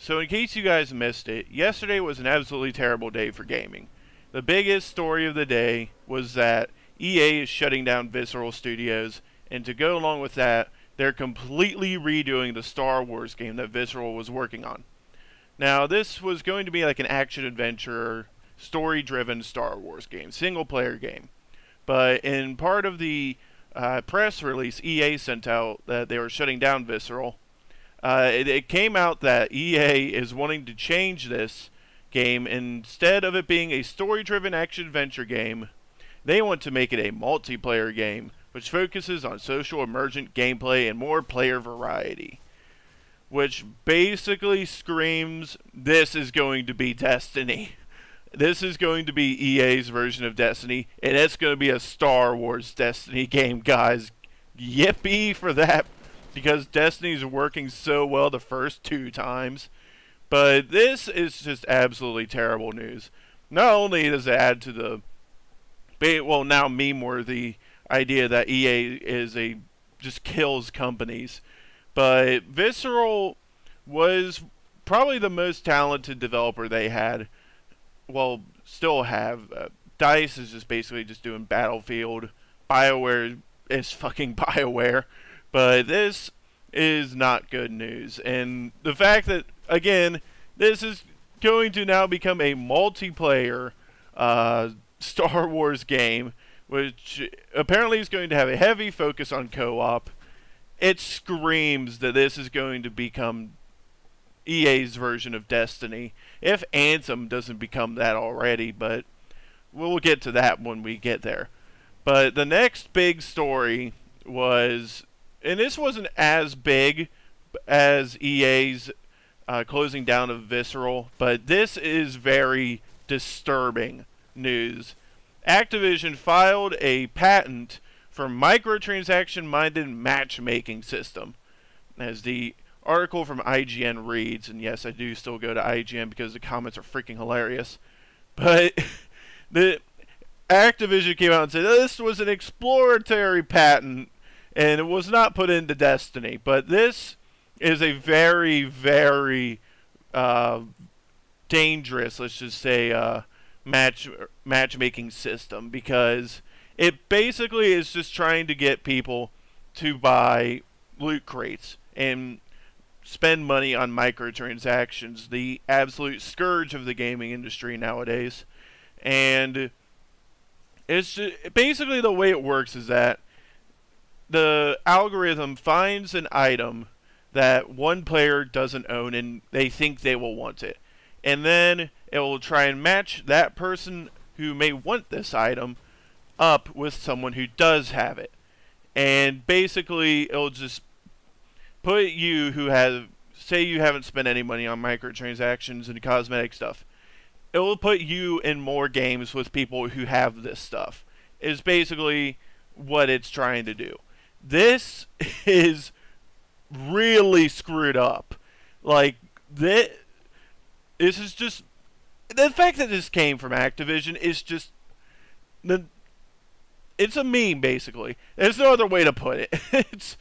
So in case you guys missed it, yesterday was an absolutely terrible day for gaming. The biggest story of the day was that EA is shutting down Visceral Studios, and to go along with that, they're completely redoing the Star Wars game that Visceral was working on. Now, this was going to be like an action-adventure, story-driven Star Wars game, single-player game. But in part of the press release EA sent out that they were shutting down Visceral, it came out that EA is wanting to change this game. Instead of it being a story-driven action-adventure game, they want to make it a multiplayer game, which focuses on social emergent gameplay and more player variety. Which basically screams, this is going to be Destiny. This is going to be EA's version of Destiny, and it's going to be a Star Wars Destiny game, guys. Yippee for that, because Destiny's working so well the first 2 times. But this is just absolutely terrible news. Not only does it add to the, well, now meme-worthy idea that EA is just kills companies, but Visceral was probably the most talented developer they had. Well, still have. DICE is just basically just doing Battlefield. BioWare is fucking BioWare. But this is not good news. And the fact that, again, this is going to now become a multiplayer Star Wars game, which apparently is going to have a heavy focus on co-op. It screams that this is going to become EA's version of Destiny, if Anthem doesn't become that already, but we'll get to that when we get there. But the next big story was, and this wasn't as big as EA's closing down of Visceral, but this is very disturbing news. Activision filed a patent for microtransaction-minded matchmaking system, as the article from IGN reads, and yes, I do still go to IGN because the comments are freaking hilarious. But the Activision came out and said this was an exploratory patent, and it was not put into Destiny. But this is a very, very dangerous, let's just say, matchmaking system, because it basically is just trying to get people to buy loot crates and spend money on microtransactions, the absolute scourge of the gaming industry nowadays. And it's just, basically the way it works is that the algorithm finds an item that one player doesn't own and they think they will want it. And then it will try and match that person who may want this item up with someone who does have it. And basically it'll just put you who have, say you haven't spent any money on microtransactions and cosmetic stuff, it will put you in more games with people who have this stuff, is basically what it's trying to do. This is really screwed up. Like, this is just, the fact that this came from Activision is just, it's a meme, basically. There's no other way to put it. It's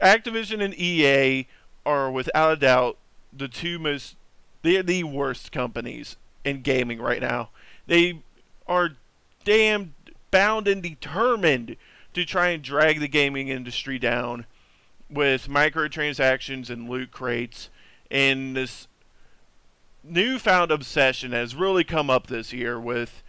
Activision and EA are without a doubt they're the worst companies in gaming right now. They are damn bound and determined to try and drag the gaming industry down with microtransactions and loot crates, and this newfound obsession has really come up this year with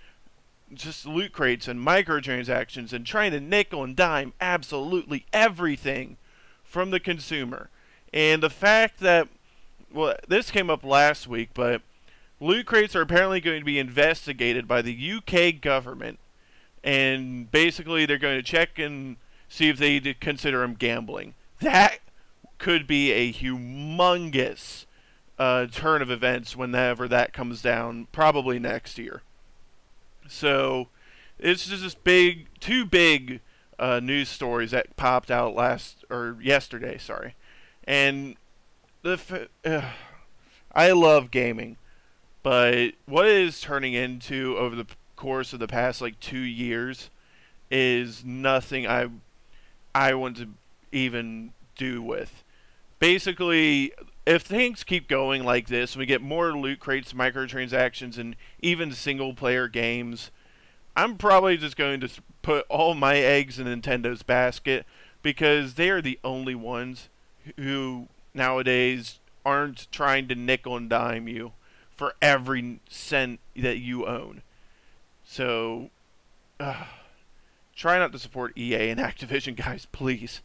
just loot crates and microtransactions and trying to nickel and dime absolutely everything from the consumer. And the fact that, well, this came up last week, but loot crates are apparently going to be investigated by the UK government, and basically they're going to check and see if they consider them gambling. That could be a humongous turn of events whenever that comes down, probably next year. So it's just this big, 2 big news stories that popped out yesterday, sorry. And I love gaming, but what it is turning into over the course of the past like 2 years is nothing I want to even do with. Basically, if things keep going like this, and we get more loot crates, microtransactions, and even single-player games, I'm probably just going to put all my eggs in Nintendo's basket because they are the only ones who nowadays aren't trying to nickel and dime you for every cent that you own. So, try not to support EA and Activision, guys, please.